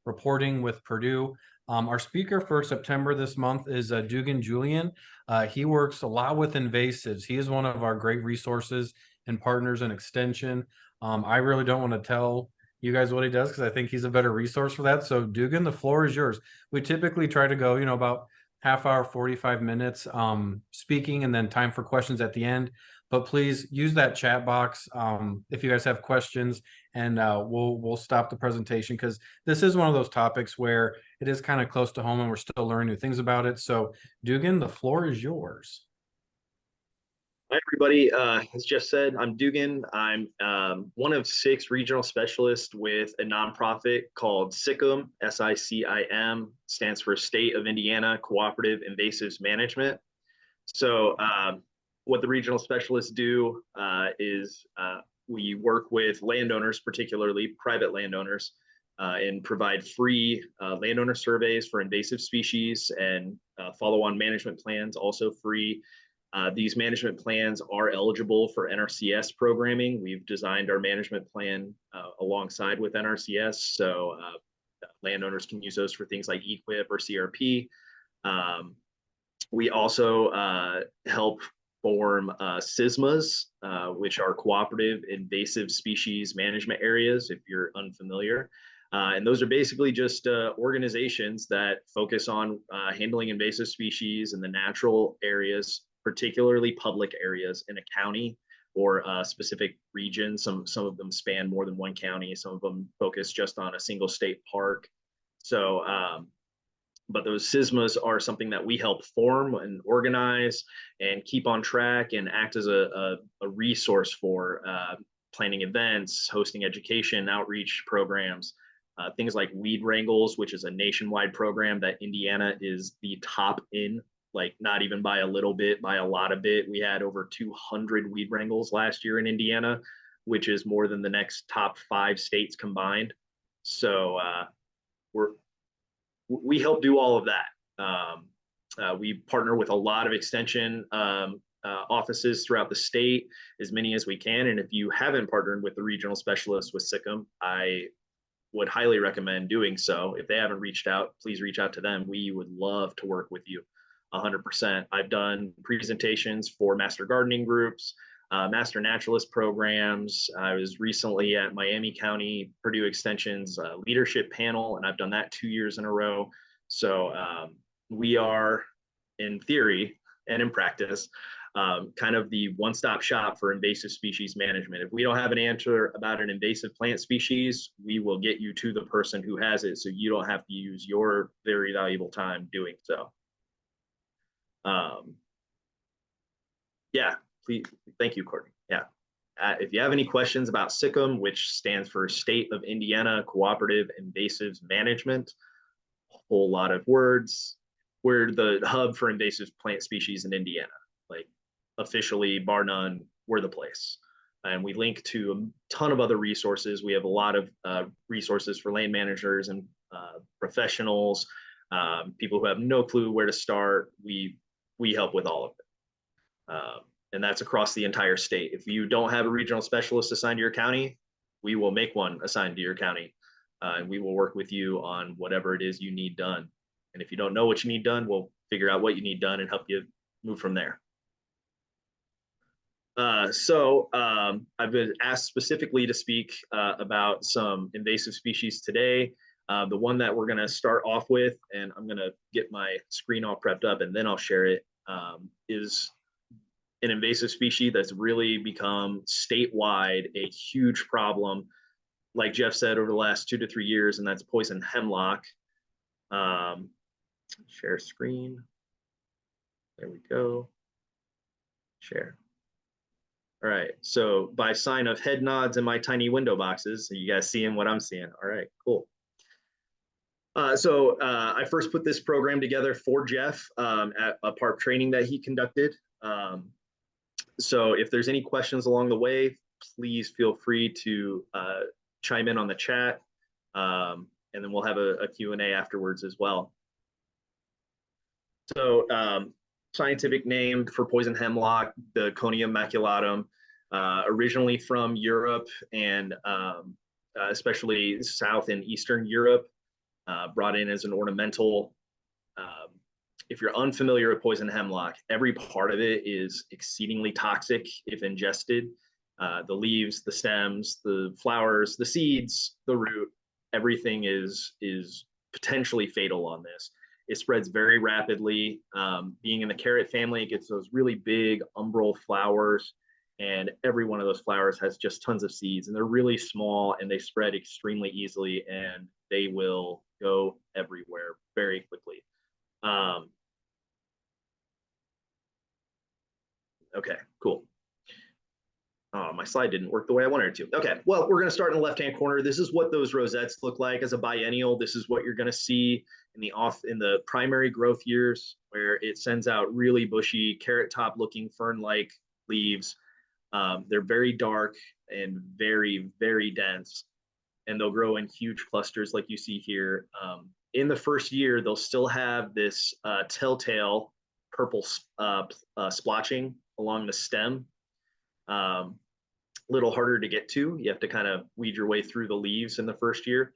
reporting with Purdue. Our speaker for September this month is Dugan Julian. He works a lot with invasives. He is one of our great resources and partners in extension. I really don't want to tell you guys what he does because I think he's a better resource for that. So Dugan, the floor is yours. We typically try to go, about half hour, 45 minutes speaking, and then time for questions at the end. But please use that chat box if you guys have questions, and we'll stop the presentation because this is one of those topics where it is kind of close to home and we're still learning new things about it. So Dugan, the floor is yours. Hi, everybody. As Jeff said, I'm Dugan. I'm one of 6 regional specialists with a nonprofit called SICIM, SICIM, stands for State of Indiana Cooperative Invasives Management. So what the regional specialists do is we work with landowners, particularly private landowners, and provide free landowner surveys for invasive species and follow-on management plans, also free. These management plans are eligible for NRCS programming. We've designed our management plan alongside with NRCS, so landowners can use those for things like EQIP or CRP. We also help form SISMAs, which are cooperative invasive species management areas, if you're unfamiliar. And those are basically just organizations that focus on handling invasive species in the natural areas, particularly public areas in a county or a specific region. Some of them span more than one county. Some of them focus just on a single state park. So, but those SISMAs are something that we help form and organize and keep on track and act as a resource for planning events, hosting education, outreach programs, things like weed wrangles, which is a nationwide program that Indiana is the top in, like not even by a little bit, by a lot of it. We had over 200 weed wrangles last year in Indiana, which is more than the next top 5 states combined. So we help do all of that. We partner with a lot of extension offices throughout the state, as many as we can. And if you haven't partnered with the regional specialists with SICIM, I would highly recommend doing so. If they haven't reached out, please reach out to them. We would love to work with you 100%. I've done presentations for master gardening groups, master naturalist programs. I was recently at Miami County Purdue Extension's leadership panel, and I've done that 2 years in a row. So we are, in theory and in practice, kind of the one-stop shop for invasive species management. If we don't have an answer about an invasive plant species, we will get you to the person who has it, so you don't have to use your very valuable time doing so. Yeah, please, thank you, Courtney. Yeah, if you have any questions about SICIM, which stands for State of Indiana Cooperative Invasives Management, a whole lot of words. We're the hub for invasive plant species in Indiana. Like, officially, bar none, we're the place. And we link to a ton of other resources. We have a lot of resources for land managers and professionals, people who have no clue where to start. We help with all of it. And that's across the entire state. If you don't have a regional specialist assigned to your county, we will make one assigned to your county. And we will work with you on whatever it is you need done. And if you don't know what you need done, we'll figure out what you need done and help you move from there. I've been asked specifically to speak about some invasive species today. The one that we're going to start off with, and I'm going to get my screen all prepped up and then I'll share it, is an invasive species that's really become statewide a huge problem, like Jeff said, over the last 2 to 3 years, and that's poison hemlock. Share screen. There we go. Share. All right, so by sign of head nods and my tiny window boxes, so you guys seeing what I'm seeing. All right, cool. I first put this program together for Jeff at a park training that he conducted. So if there's any questions along the way, please feel free to chime in on the chat, and then we'll have a Q&A afterwards as well. So scientific name for poison hemlock, the Conium maculatum, originally from Europe and especially South and Eastern Europe. brought in as an ornamental. Um, if you're unfamiliar with poison hemlock, every part of it is exceedingly toxic if ingested. The leaves, the stems, the flowers, the seeds, the root, everything is potentially fatal on this. It spreads very rapidly. Being in the carrot family, it gets those really big umbral flowers, and every one of those flowers has just tons of seeds, and they're really small and they spread extremely easily, and they will go everywhere very quickly. Okay, cool. Oh, my slide didn't work the way I wanted it to. Okay, well, we're going to start in the left-hand corner. This is what those rosettes look like as a biennial. This is what you're going to see in the primary growth years, where it sends out really bushy, carrot top looking fern-like leaves. They're very dark and very, very dense, and they'll grow in huge clusters like you see here. In the first year, they'll still have this telltale purple splotching along the stem. Little harder to get to. You have to kind of weed your way through the leaves in the first year.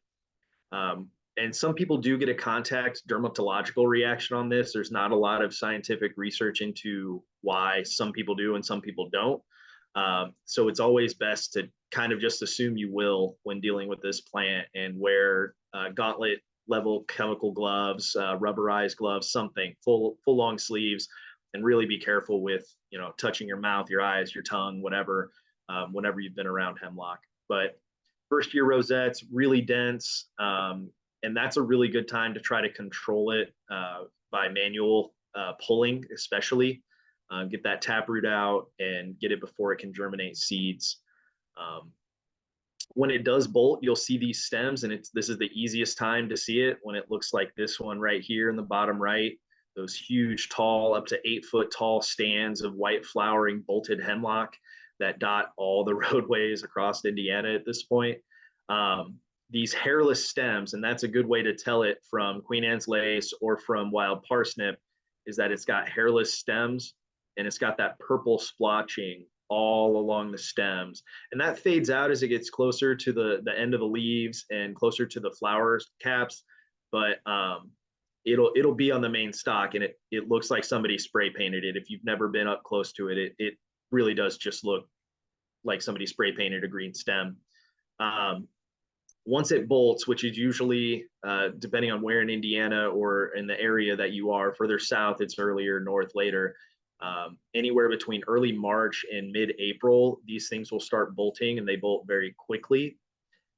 And some people do get a contact dermatological reaction on this. There's not a lot of scientific research into why some people do and some people don't. So it's always best to kind of just assume you will when dealing with this plant, and wear gauntlet level chemical gloves, rubberized gloves, something full long sleeves, and really be careful with, touching your mouth, your eyes, your tongue, whatever, whenever you've been around hemlock. But first year rosettes, really dense, and that's a really good time to try to control it by manual pulling, especially. Get that taproot out and get it before it can germinate seeds. When it does bolt, you'll see these stems, and this is the easiest time to see it, when it looks like this one right here in the bottom right. Those huge, tall, up to 8-foot tall stands of white flowering bolted hemlock that dot all the roadways across Indiana at this point. These hairless stems, and that's a good way to tell it from Queen Anne's lace or from wild parsnip, is that it's got hairless stems, and it's got that purple splotching all along the stems. And that fades out as it gets closer to the end of the leaves and closer to the flower caps. But it'll be on the main stalk, and it looks like somebody spray painted it. If you've never been up close to it, it really does just look like somebody spray painted a green stem. Once it bolts, which is usually, depending on where in Indiana or in the area that you are, further south, it's earlier, north, later. Anywhere between early March and mid-April, these things will start bolting, and they bolt very quickly.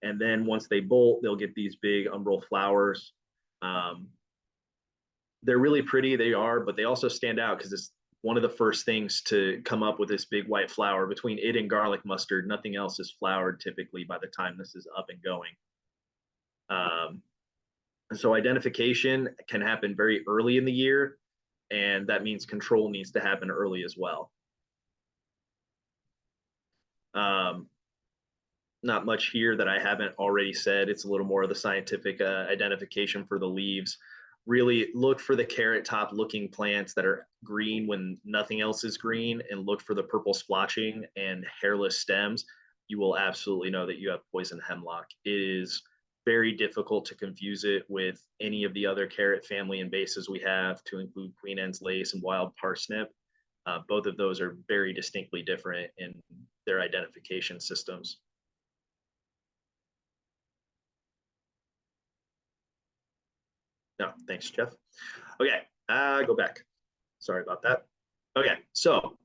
And then once they bolt, they'll get these big umbral flowers. They're really pretty, they are, but they also stand out because it's one of the first things to come up with this big white flower. Between it and garlic mustard, nothing else is flowered typically by the time this is up and going. So identification can happen very early in the year, and that means control needs to happen early as well. Not much here that I haven't already said. It's a little more of the scientific identification for the leaves. Really look for the carrot top looking plants that are green when nothing else is green, and look for the purple splotching and hairless stems. You will absolutely know that you have poison hemlock. It is very difficult to confuse it with any of the other carrot family invasives we have, to include Queen Anne's lace and wild parsnip. Both of those are very distinctly different in their identification systems. No, thanks, Jeff. Okay, go back. Sorry about that. Okay, so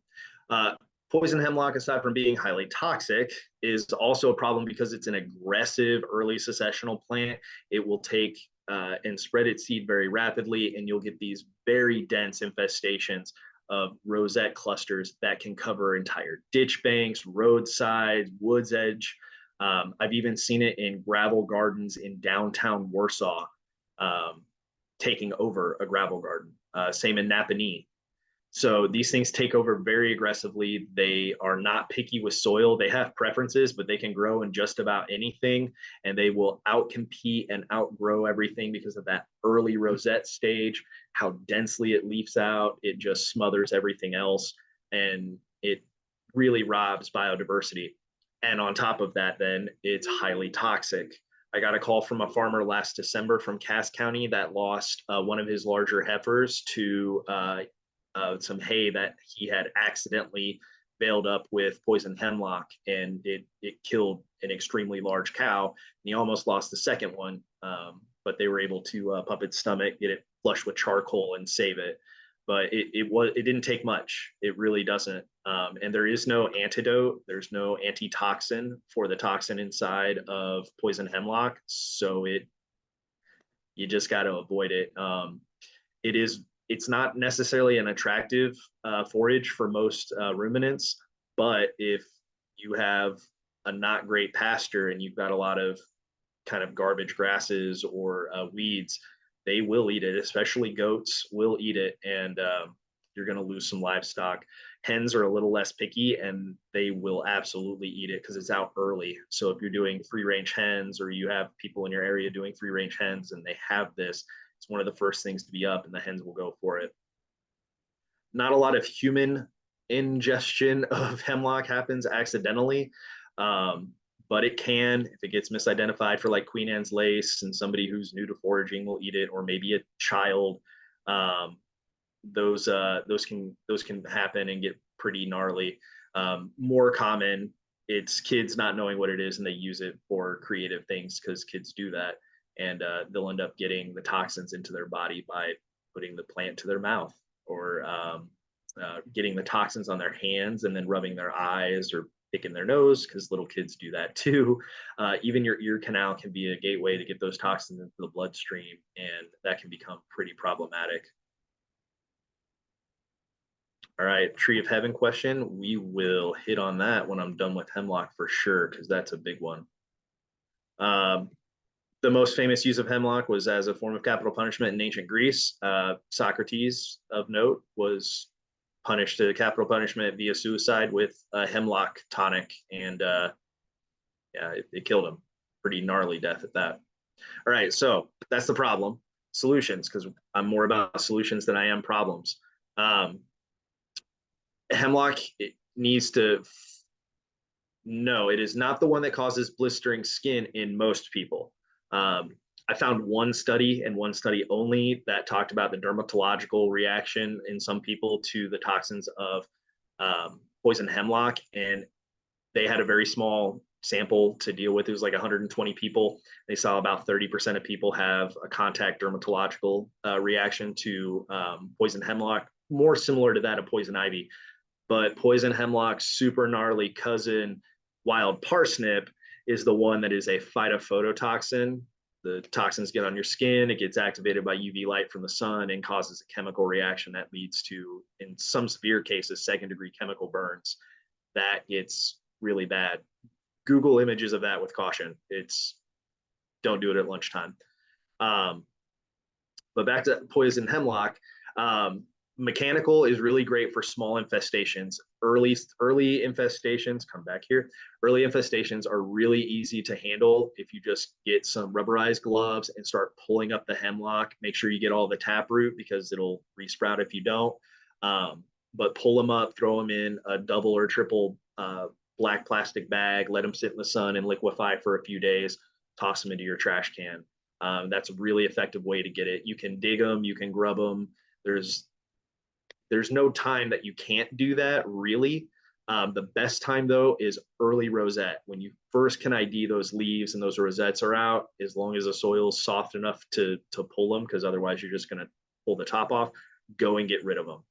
poison hemlock, aside from being highly toxic, is also a problem because it's an aggressive early successional plant. It will take and spread its seed very rapidly, and you'll get these very dense infestations of rosette clusters that can cover entire ditch banks, roadsides, woods edge. I've even seen it in gravel gardens in downtown Warsaw, taking over a gravel garden. Same in Napanee. So these things take over very aggressively. They are not picky with soil. They have preferences, but they can grow in just about anything, and they will outcompete and outgrow everything because of that early rosette stage, how densely it leaves out. It just smothers everything else, and it really robs biodiversity. And on top of that, then it's highly toxic. I got a call from a farmer last December from Cass County that lost one of his larger heifers to some hay that he had accidentally veiled up with poison hemlock, and it killed an extremely large cow. And he almost lost the second one, but they were able to pump its stomach, get it flushed with charcoal, and save it. But it didn't take much. It really doesn't. And there is no antidote. There's no antitoxin for the toxin inside of poison hemlock. So you just got to avoid it. It's not necessarily an attractive forage for most ruminants, but if you have a not great pasture and you've got a lot of kind of garbage grasses or weeds, they will eat it. Especially goats will eat it, and you're going to lose some livestock. Hens are a little less picky, and they will absolutely eat it because it's out early. So if you're doing free range hens, or you have people in your area doing free range hens and they have this, it's one of the first things to be up, and the hens will go for it. Not a lot of human ingestion of hemlock happens accidentally, but it can if it gets misidentified for like Queen Anne's lace, and somebody who's new to foraging will eat it, or maybe a child. Those can happen and get pretty gnarly. More common, it's kids not knowing what it is and they use it for creative things, because kids do that, and they'll end up getting the toxins into their body by putting the plant to their mouth, or getting the toxins on their hands and then rubbing their eyes or picking their nose, because little kids do that too. Even your ear canal can be a gateway to get those toxins into the bloodstream, and that can become pretty problematic. All right, tree of heaven question. We will hit on that when I'm done with hemlock for sure, because that's a big one. The most famous use of hemlock was as a form of capital punishment in ancient Greece. Socrates, of note, was punished to capital punishment via suicide with a hemlock tonic, and yeah, it killed him. Pretty gnarly death at that. All right, so that's the problem. Solutions, because I'm more about solutions than I am problems. Hemlock, it needs to no, it is not the one that causes blistering skin in most people. I found one study, and one study only, that talked about the dermatological reaction in some people to the toxins of poison hemlock, and they had a very small sample to deal with. It was like 120 people. They saw about 30% of people have a contact dermatological reaction to poison hemlock, more similar to that of poison ivy. But poison hemlock's super gnarly cousin, wild parsnip, is the one that is a phytophototoxin. The toxins get on your skin, it gets activated by UV light from the sun and causes a chemical reaction that leads to, in some severe cases, second-degree chemical burns. That gets really bad. Google images of that with caution. Don't do it at lunchtime. But back to poison hemlock. Mechanical is really great for small infestations. Early infestations, come back here. Early infestations are really easy to handle if you just get some rubberized gloves and start pulling up the hemlock. Make sure you get all the taproot, because it'll resprout if you don't. But pull them up, throw them in a double or triple black plastic bag, let them sit in the sun and liquefy for a few days, toss them into your trash can. That's a really effective way to get it. You can dig them, you can grub them. There's no time that you can't do that, really. The best time, though, is early rosette. When you first can ID those leaves and those rosettes are out, as long as the soil is soft enough to pull them, because otherwise you're just going to pull the top off, go and get rid of them.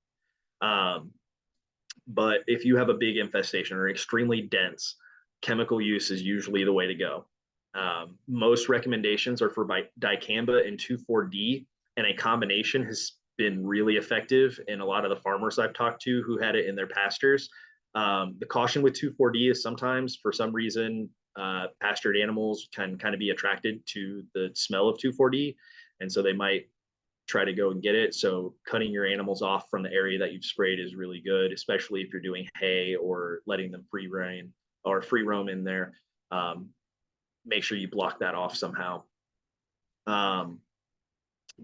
But if you have a big infestation or extremely dense, chemical use is usually the way to go. Most recommendations are for dicamba and 2,4-D, and a combination has been really effective in a lot of the farmers I've talked to who had it in their pastures. The caution with 2,4-D is sometimes, for some reason, pastured animals can kind of be attracted to the smell of 2,4-D, and so they might try to go and get it. So cutting your animals off from the area that you've sprayed is really good, especially if you're doing hay or letting them free roam in there. Make sure you block that off somehow.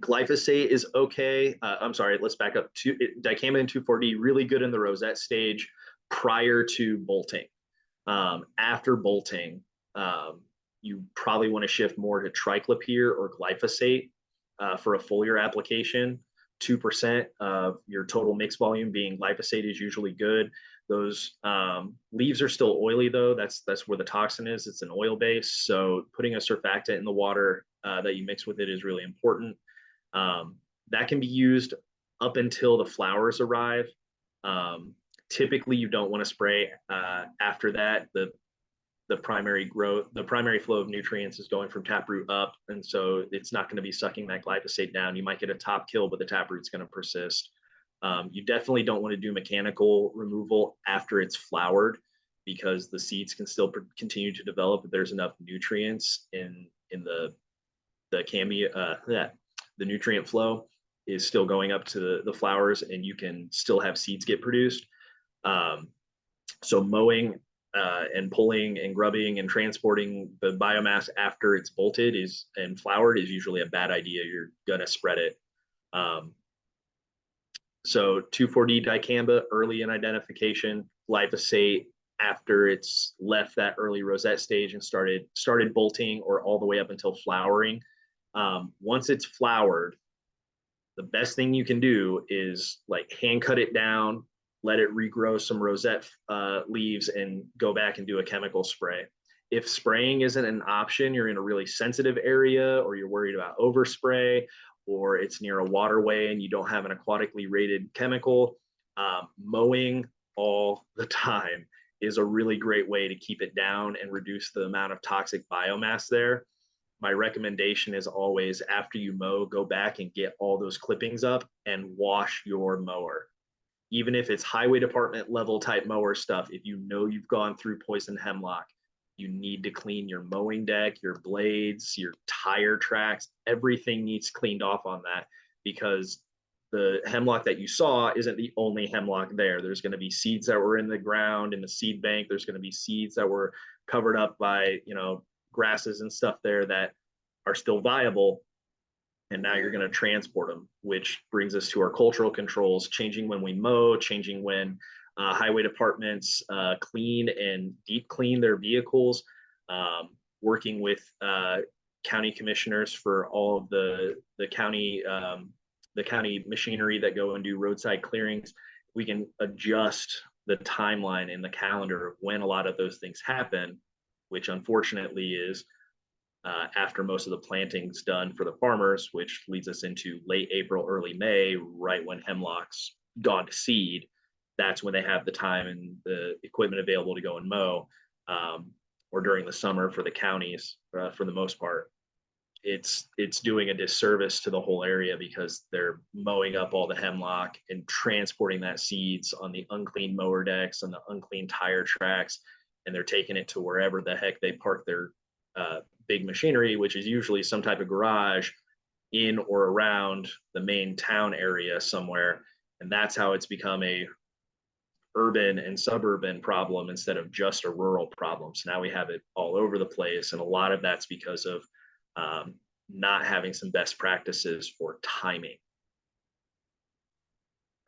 Glyphosate is okay. I'm sorry, let's back up. Dicamba and 2,4-D, really good in the rosette stage prior to bolting. After bolting, you probably want to shift more to triclopyr or glyphosate for a foliar application. 2% of your total mix volume being glyphosate is usually good. Those leaves are still oily though. That's where the toxin is. It's an oil base. So putting a surfactant in the water that you mix with it is really important. That can be used up until the flowers arrive. Typically, you don't want to spray after that. The primary flow of nutrients is going from taproot up, and so it's not going to be sucking that glyphosate down. You might get a top kill, but the taproot's going to persist. You definitely don't want to do mechanical removal after it's flowered, because the seeds can still continue to develop if there's enough nutrients in the nutrient flow is still going up to the flowers, and you can still have seeds get produced. So mowing and pulling and grubbing and transporting the biomass after it's bolted and flowered is usually a bad idea. You're gonna spread it. So 2,4-D dicamba early in identification, glyphosate after it's left that early rosette stage and started bolting, or all the way up until flowering. Once it's flowered, the best thing you can do is like hand cut it down, let it regrow some rosette leaves, and go back and do a chemical spray. If spraying isn't an option, you're in a really sensitive area, or you're worried about overspray, or it's near a waterway and you don't have an aquatically rated chemical, mowing all the time is a really great way to keep it down and reduce the amount of toxic biomass there. My recommendation is always, after you mow, go back and get all those clippings up and wash your mower. Even if it's highway department level type mower stuff, if you know you've gone through poison hemlock, you need to clean your mowing deck, your blades, your tire tracks. Everything needs cleaned off on that, because the hemlock that you saw isn't the only hemlock there. There's going to be seeds that were in the ground in the seed bank. There's going to be seeds that were covered up by, grasses and stuff there that are still viable. And now you're going to transport them, which brings us to our cultural controls, changing when we mow, changing when highway departments clean and deep clean their vehicles, working with county commissioners for all of the county machinery that go and do roadside clearings. We can adjust the timeline in the calendar of when a lot of those things happen, which unfortunately is after most of the planting's done for the farmers, which leads us into late April, early May, right when hemlock's gone to seed. That's when they have the time and the equipment available to go and mow, or during the summer for the counties, for the most part. It's doing a disservice to the whole area, because they're mowing up all the hemlock and transporting that seeds on the unclean mower decks, on the unclean tire tracks, and they're taking it to wherever the heck they park their big machinery, which is usually some type of garage in or around the main town area somewhere. And that's how it's become a urban and suburban problem instead of just a rural problem. So now we have it all over the place. And a lot of that's because of not having some best practices for timing.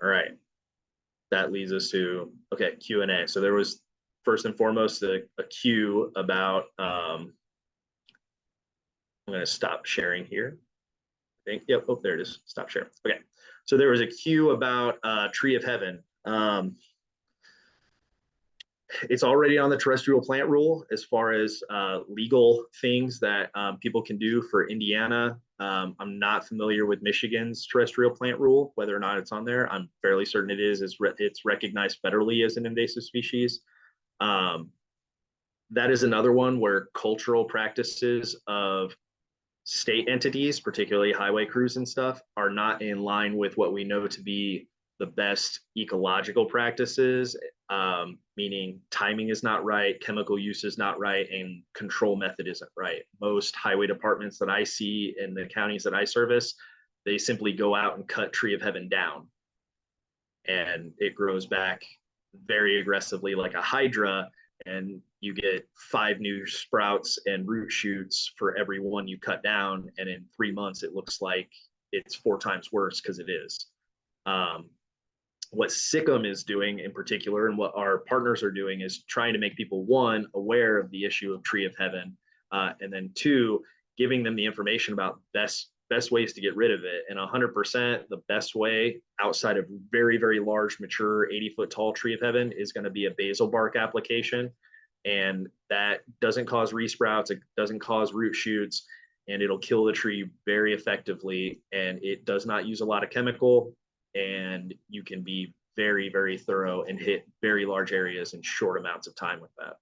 All right. That leads us to, okay, Q&A. So there was first and foremost a Q about, I'm going to stop sharing here. I think, yep, oh, there it is. Stop sharing. Okay. So there was a Q about Tree of Heaven. It's already on the terrestrial plant rule as far as legal things that people can do for Indiana. I'm not familiar with Michigan's terrestrial plant rule, whether or not it's on there. I'm fairly certain it is. It's recognized federally as an invasive species. That is another one where cultural practices of state entities, particularly highway crews and stuff, are not in line with what we know to be the best ecological practices, meaning timing is not right, chemical use is not right, and control method isn't right. Most highway departments that I see in the counties that I service, they simply go out and cut Tree of Heaven down, and it grows back very aggressively like a hydra, and you get 5 new sprouts and root shoots for every one you cut down, and in 3 months it looks like it's 4 times worse, because it is. What SICIM is doing in particular, and what our partners are doing, is trying to make people, one, aware of the issue of Tree of Heaven, And then two, giving them the information about best ways to get rid of it. And 100%, the best way outside of very, very large, mature 80-foot tall tree of heaven is going to be a basal bark application. And that doesn't cause resprouts, it doesn't cause root shoots, and it'll kill the tree very effectively. And it does not use a lot of chemical, and you can be very, very thorough and hit very large areas in short amounts of time with that.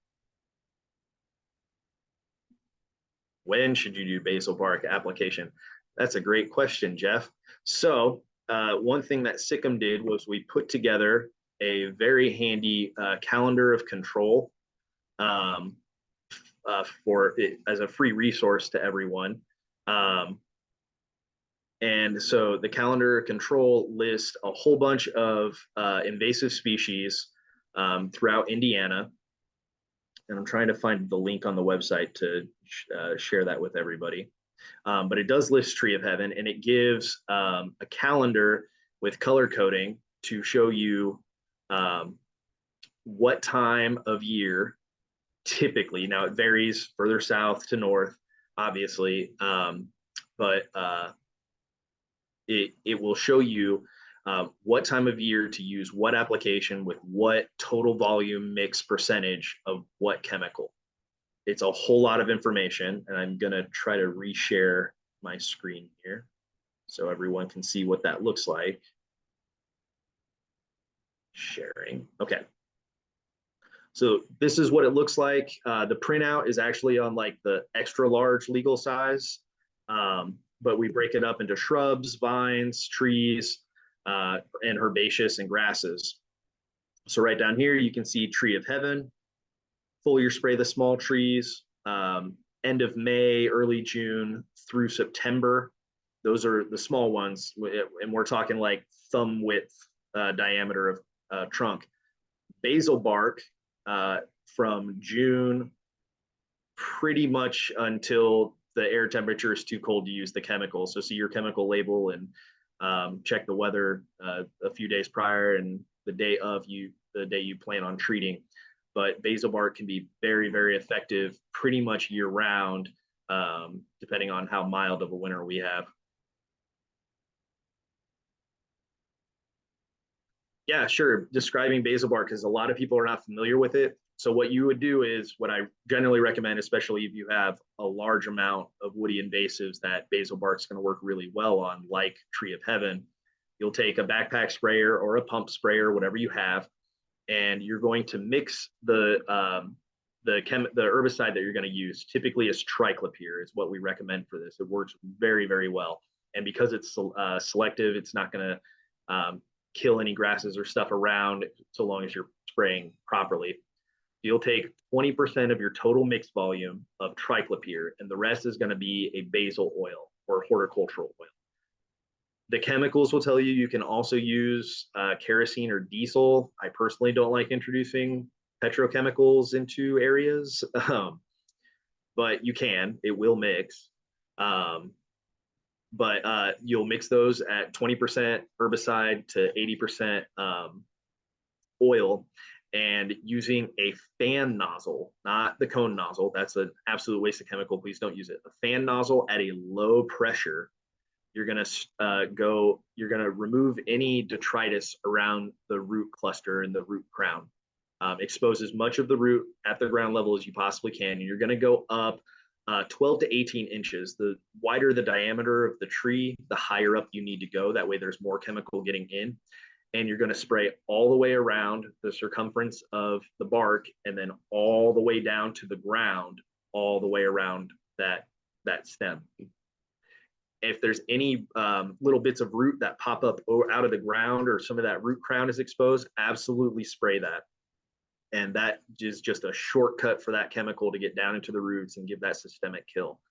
When should you do basal bark application? That's a great question, Jeff. So one thing that SICIM did was we put together a very handy calendar of control for it as a free resource to everyone. And so the calendar control lists a whole bunch of invasive species throughout Indiana. And I'm trying to find the link on the website to share that with everybody. But it does list Tree of Heaven, and it gives a calendar with color coding to show you what time of year typically. Now it varies further south to north, obviously, but it will show you what time of year to use what application with what total volume mix percentage of what chemical. It's a whole lot of information, and I'm gonna try to reshare my screen here so everyone can see what that looks like. Sharing, okay. So this is what it looks like. The printout is actually on like the extra large legal size, but we break it up into shrubs, vines, trees, and herbaceous and grasses. So right down here, you can see Tree of Heaven, foliar spray the small trees, end of May, early June through September. Those are the small ones, and we're talking like thumb width diameter of trunk. Basal bark from June pretty much until the air temperature is too cold to use the chemical. So see your chemical label and check the weather a few days prior and the day you plan on treating. But basal bark can be very, very effective pretty much year round, depending on how mild of a winter we have. Yeah, sure. Describing basal bark, because a lot of people are not familiar with it. So what you would do is what I generally recommend, especially if you have a large amount of woody invasives that basal bark is going to work really well on, like Tree of Heaven. You'll take a backpack sprayer or a pump sprayer, whatever you have, and you're going to mix the herbicide that you're going to use. Typically, is triclopyr is what we recommend for this. It works very, very well, and because it's selective, it's not going to kill any grasses or stuff around so long as you're spraying properly. You'll take 20% of your total mix volume of triclopyr, and the rest is going to be a basal oil or horticultural oil. The chemicals will tell you you can also use kerosene or diesel. I personally don't like introducing petrochemicals into areas, but you can. It will mix. But you'll mix those at 20% herbicide to 80% oil, and using a fan nozzle, not the cone nozzle. That's an absolute waste of chemical. Please don't use it. A fan nozzle at a low pressure. You're gonna remove any detritus around the root cluster and the root crown. Expose as much of the root at the ground level as you possibly can. And you're gonna go up 12 to 18 inches. The wider the diameter of the tree, the higher up you need to go. That way there's more chemical getting in. And you're going to spray all the way around the circumference of the bark, and then all the way down to the ground, all the way around that stem. If there's any little bits of root that pop up out of the ground, or some of that root crown is exposed, absolutely spray that. And that is just a shortcut for that chemical to get down into the roots and give that systemic kill.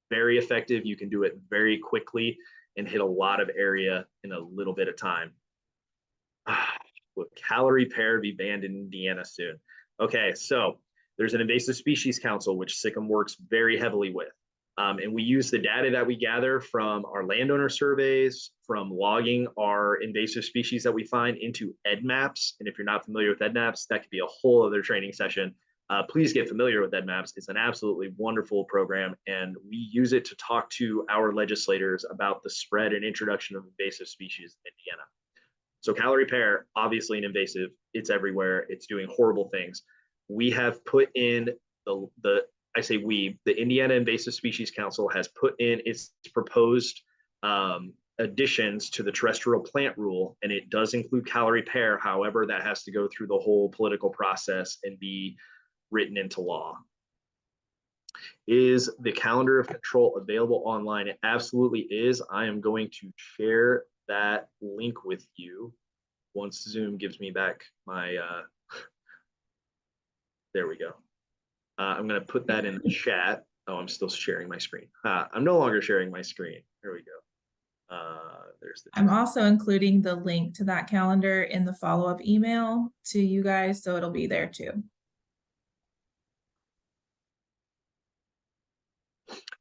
Very effective. You can do it very quickly and hit a lot of area in a little bit of time. Will calorie pear be banned in Indiana soon? Okay, so there's an invasive species council, which SICIM works very heavily with. And we use the data that we gather from our landowner surveys, from logging our invasive species that we find into EDMAPs. And if you're not familiar with EDMAPs, that could be a whole other training session. please get familiar with EdMaps. It's an absolutely wonderful program, and we use it to talk to our legislators about the spread and introduction of invasive species in Indiana. So calorie pear, obviously an invasive, it's everywhere. It's doing horrible things. We have put in I say we, the Indiana Invasive Species Council has put in its proposed additions to the terrestrial plant rule, and it does include calorie pear. However, that has to go through the whole political process and be written into law. Is the calendar of control available online? It absolutely is. I am going to share that link with you once Zoom gives me back my, there we go. I'm going to put that in the chat. Oh, I'm still sharing my screen. I'm no longer sharing my screen. There we go. There's the. I'm also including the link to that calendar in the follow-up email to you guys, so it'll be there too.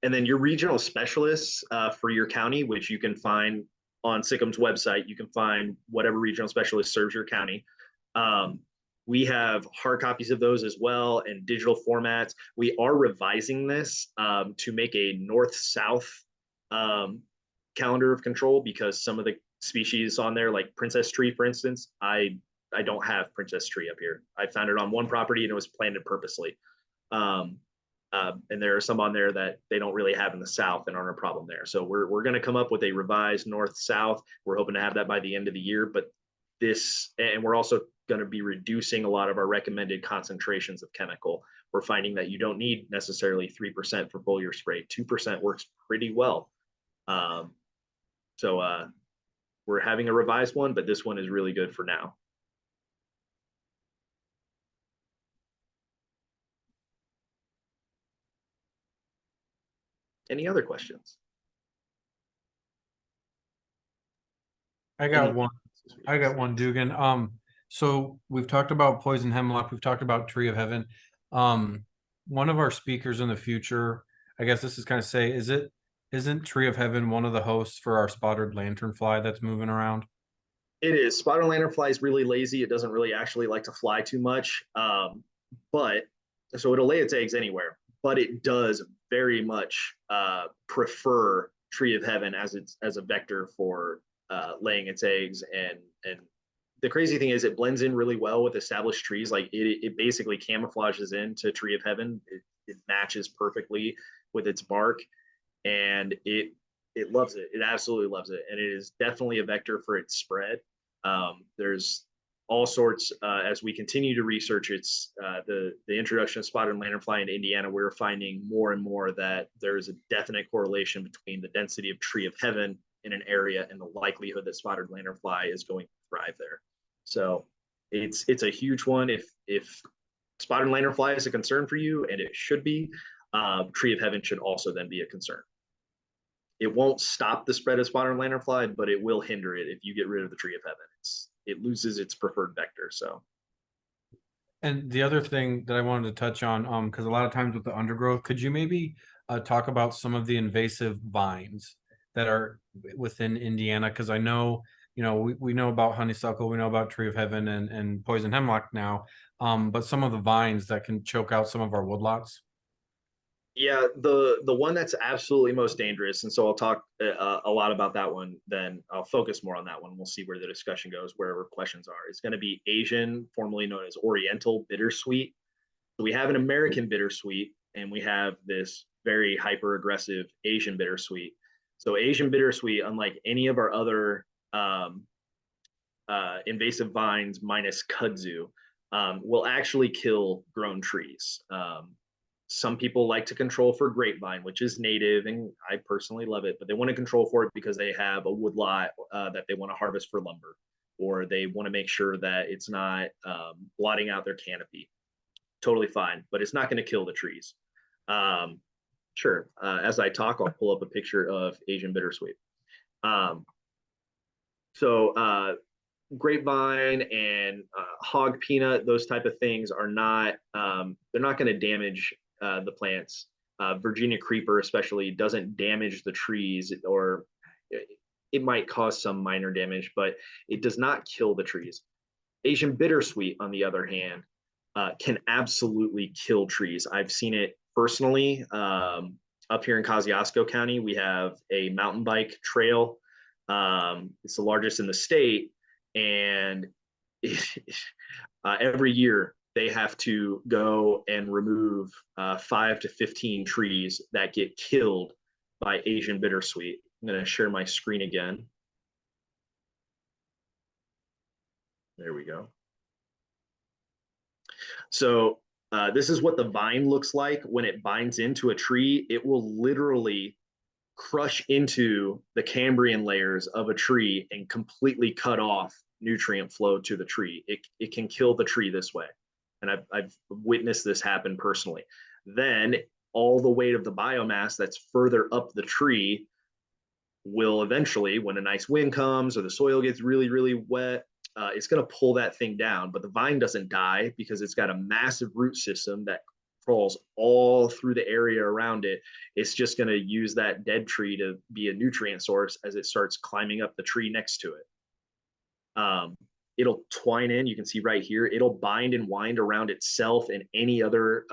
And then your regional specialists for your county, which you can find on SICIM's website, you can find whatever regional specialist serves your county. We have hard copies of those as well and digital formats. We are revising this to make a north-south calendar of control, because some of the species on there, like princess tree, for instance, I don't have princess tree up here. I found it on one property and it was planted purposely. And there are some on there that they don't really have in the south and aren't a problem there. So we're going to come up with a revised north-south. We're hoping to have that by the end of the year. But this, and we're also going to be reducing a lot of our recommended concentrations of chemical. We're finding that you don't need necessarily 3% for foliar spray. 2% works pretty well. So we're having a revised one, but this one is really good for now. Any other questions? I got one, Dugan. So we've talked about poison hemlock. We've talked about tree of heaven. One of our speakers in the future, I guess this is kind of say, isn't tree of heaven one of the hosts for our spotted lanternfly that's moving around? It is. Spotted lanternfly is really lazy. It doesn't really actually like to fly too much. But so it'll lay its eggs anywhere, but it does very much prefer tree of heaven as a vector for laying its eggs. And the crazy thing is it blends in really well with established trees. Like it basically camouflages into tree of heaven. It matches perfectly with its bark, and it loves it. It absolutely loves it, and it is definitely a vector for its spread. There's all sorts as we continue to research its the introduction of spotted lanternfly in Indiana. We're finding more and more that there's a definite correlation between the density of tree of heaven in an area and the likelihood that spotted lanternfly is going to thrive there. So it's a huge one. If spotted lanternfly is a concern for you, and it should be, tree of heaven should also then be a concern. It won't stop the spread of spotted lanternfly, but it will hinder it if you get rid of the tree of heaven. It loses its preferred vector. So, and the other thing that I wanted to touch on, because a lot of times with the undergrowth, could you maybe talk about some of the invasive vines that are within Indiana? Because I know, we know about honeysuckle, we know about tree of heaven and poison hemlock now, but some of the vines that can choke out some of our woodlots. yeah, the one that's absolutely most dangerous, and so I'll talk a lot about that one. Then I'll focus more on that one. We'll see where the discussion goes, wherever questions are. It's going to be Asian, formerly known as Oriental bittersweet. So we have an American bittersweet, and we have this very hyper aggressive Asian bittersweet. So Asian bittersweet, unlike any of our other invasive vines minus kudzu, will actually kill grown trees. Some people like to control for grapevine, which is native, and I personally love it, but they want to control for it because they have a woodlot that they want to harvest for lumber, or they want to make sure that it's not blotting out their canopy. Totally fine, but it's not going to kill the trees. Sure, as I talk, I'll pull up a picture of Asian bittersweet. Grapevine and hog peanut, those type of things are not, they're not going to damage the plants. Virginia creeper especially doesn't damage the trees, or it might cause some minor damage, but it does not kill the trees. Asian bittersweet, on the other hand, can absolutely kill trees. I've seen it personally. Up here in Kosciuszko County, we have a mountain bike trail. It's the largest in the state, and every year they have to go and remove 5 to 15 trees that get killed by Asian bittersweet. I'm going to share my screen again. There we go. So this is what the vine looks like when it binds into a tree. It will literally crush into the Cambrian layers of a tree and completely cut off nutrient flow to the tree. It can kill the tree this way. And I've witnessed this happen personally. Then all the weight of the biomass that's further up the tree will eventually, when a nice wind comes or the soil gets really, really wet, it's going to pull that thing down. But the vine doesn't die because it's got a massive root system that crawls all through the area around it. It's just going to use that dead tree to be a nutrient source as it starts climbing up the tree next to it. It'll twine in, you can see right here, it'll bind and wind around itself and any other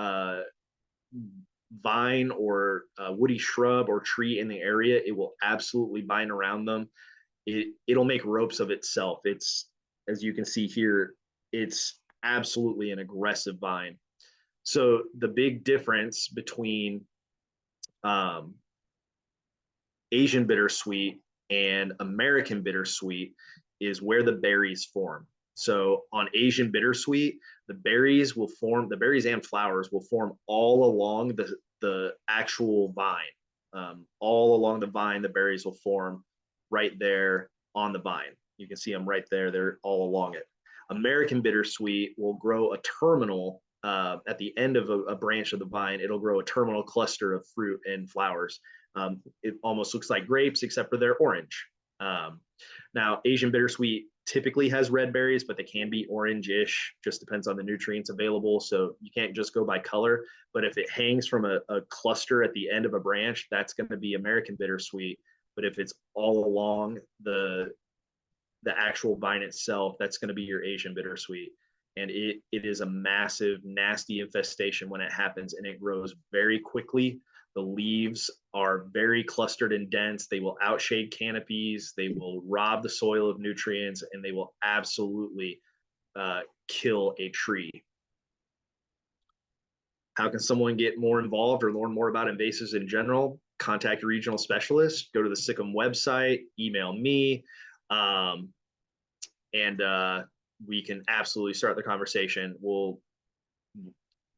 vine or woody shrub or tree in the area. It will absolutely bind around them. It'll make ropes of itself. It's, as you can see here, it's absolutely an aggressive vine. So the big difference between Asian bittersweet and American bittersweet is where the berries form. So on Asian bittersweet, the berries will form, the berries and flowers will form all along the actual vine. All along the vine, the berries will form right there on the vine. You can see them right there, they're all along it. American bittersweet will grow a terminal at the end of a branch of the vine. It'll grow a terminal cluster of fruit and flowers. It almost looks like grapes, except for they're orange. Now, Asian bittersweet typically has red berries, but they can be orange-ish, just depends on the nutrients available. So you can't just go by color, but if it hangs from a cluster at the end of a branch, that's going to be American bittersweet. But if it's all along the actual vine itself, that's going to be your Asian bittersweet. And it is a massive, nasty infestation when it happens, and it grows very quickly. The leaves are very clustered and dense. They will outshade canopies. They will rob the soil of nutrients, and they will absolutely kill a tree. How can someone get more involved or learn more about invasives in general? Contact a regional specialist, go to the SICIM website, email me, and we can absolutely start the conversation.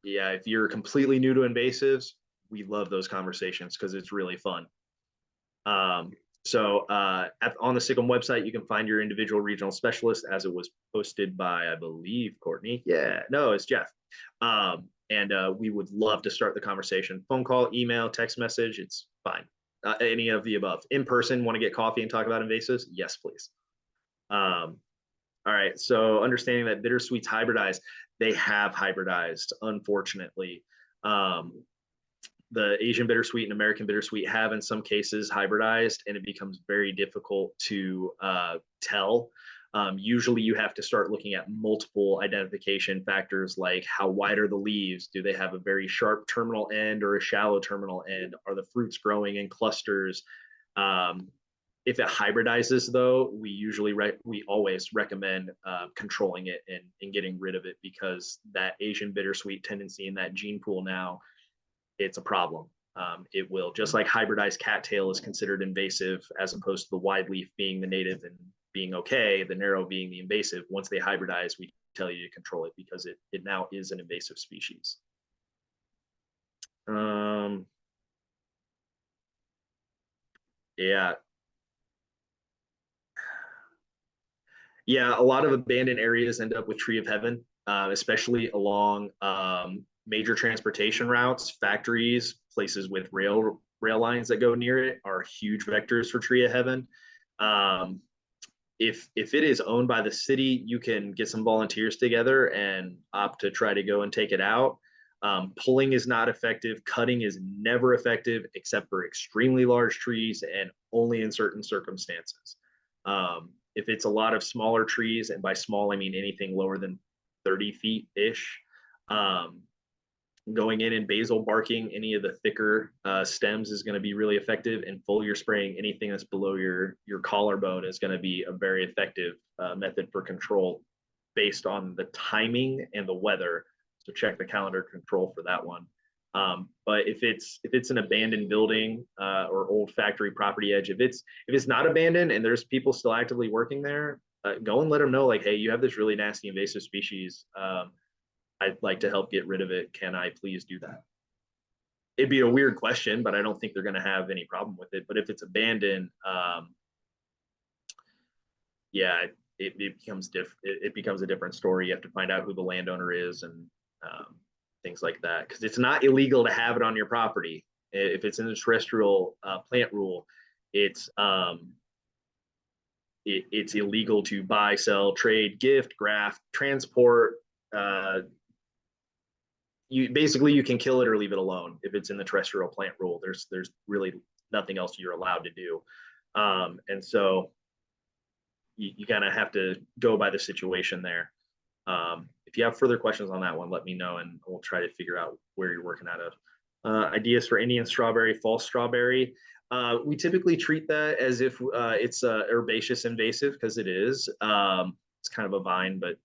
Yeah, if you're completely new to invasives, we love those conversations because it's really fun. So on the SICIM website, you can find your individual regional specialist, as it was posted by, I believe, Courtney. Yeah, no, it's Jeff. And we would love to start the conversation. Phone call, email, text message, it's fine. Any of the above. In person, want to get coffee and talk about invasives? Yes, please. All right, so understanding that bittersweets hybridize, they have hybridized, unfortunately. The Asian bittersweet and American bittersweet have in some cases hybridized, and it becomes very difficult to tell. Usually you have to start looking at multiple identification factors, like how wide are the leaves? Do they have a very sharp terminal end or a shallow terminal end? Are the fruits growing in clusters? If it hybridizes, though, we always recommend controlling it and getting rid of it, because that Asian bittersweet tendency in that gene pool now, it's a problem. It will, just like hybridized cattail is considered invasive as opposed to the wide leaf being the native and being okay, the narrow being the invasive. Once they hybridize, we tell you to control it because it now is an invasive species. Yeah. Yeah, a lot of abandoned areas end up with tree of heaven, especially along major transportation routes, factories, places with rail lines that go near it are huge vectors for tree of heaven. If it is owned by the city, you can get some volunteers together and opt to try to go and take it out. Pulling is not effective. Cutting is never effective except for extremely large trees and only in certain circumstances. If it's a lot of smaller trees, and by small I mean anything lower than 30 feet-ish, Going in and basal barking any of the thicker stems is going to be really effective, and foliar spraying anything that's below your collarbone is going to be a very effective method for control based on the timing and the weather. So check the calendar control for that one. But if it's an abandoned building or old factory property edge, if it's not abandoned and there's people still actively working there, go and let them know, like, hey, you have this really nasty invasive species. I'd like to help get rid of it. Can I please do that? It'd be a weird question, but I don't think they're going to have any problem with it. But if it's abandoned, yeah, it becomes it becomes a different story. You have to find out who the landowner is and things like that, because it's not illegal to have it on your property. If it's in the terrestrial plant rule, it's illegal to buy, sell, trade, gift, graft, transport. You can kill it or leave it alone if it's in the terrestrial plant rule. There's really nothing else you're allowed to do, and so you kind of have to go by the situation there. If you have further questions on that one, let me know and we'll try to figure out where you're working out of. Ideas for Indian strawberry, false strawberry. We typically treat that as if it's a herbaceous invasive, because it is. It's kind of a vine, but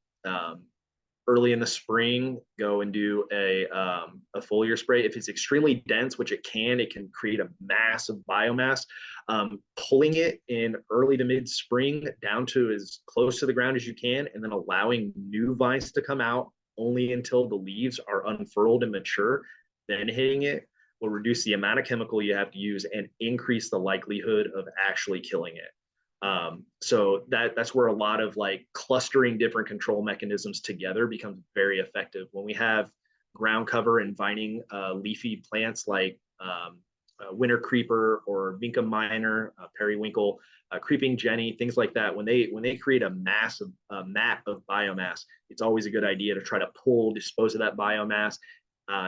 early in the spring, go and do a foliar spray. If it's extremely dense, which it can create a massive biomass. Pulling it in early to mid spring down to as close to the ground as you can, and then allowing new vines to come out only until the leaves are unfurled and mature, then hitting it will reduce the amount of chemical you have to use and increase the likelihood of actually killing it. So that's where a lot of like clustering different control mechanisms together becomes very effective. When we have ground cover and vining leafy plants like winter creeper or vinca minor, periwinkle, creeping jenny, things like that, when they create a massive mat of biomass, it's always a good idea to try to dispose of that biomass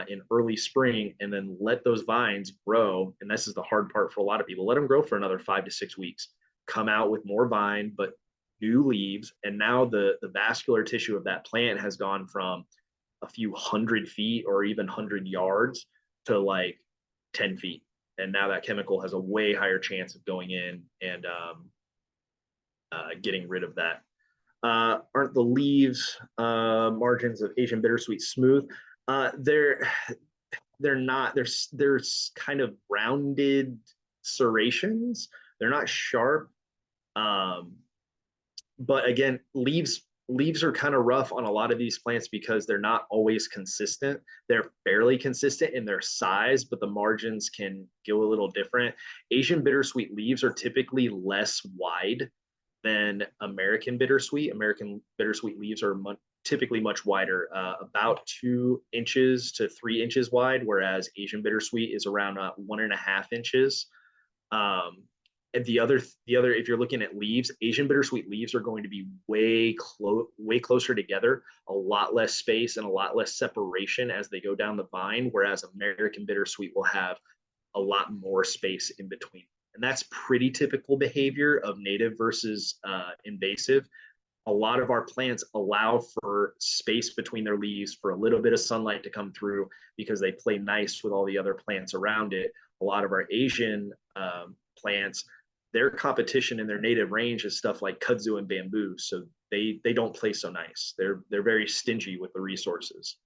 in early spring, and then let those vines grow. And this is the hard part for a lot of people. Let them grow for another 5 to 6 weeks. Come out with more vine, but new leaves. And now the vascular tissue of that plant has gone from a few 100 feet or even 100 yards to like 10 feet. And now that chemical has a way higher chance of going in and getting rid of that. Aren't the leaves margins of Asian bittersweet smooth? They're not. There's kind of rounded serrations. They're not sharp. But again, leaves are kind of rough on a lot of these plants because they're not always consistent. They're fairly consistent in their size, but the margins can go a little different. Asian bittersweet leaves are typically less wide than American bittersweet. American bittersweet leaves are typically much wider, about 2 inches to 3 inches wide, whereas Asian bittersweet is around 1.5 inches. And the other, if you're looking at leaves, Asian bittersweet leaves are going to be way closer together, a lot less space and a lot less separation as they go down the vine, whereas American bittersweet will have a lot more space in between. And that's pretty typical behavior of native versus invasive. A lot of our plants allow for space between their leaves for a little bit of sunlight to come through because they play nice with all the other plants around it. A lot of our Asian plants, their competition in their native range is stuff like kudzu and bamboo, so they don't play so nice. They're very stingy with the resources.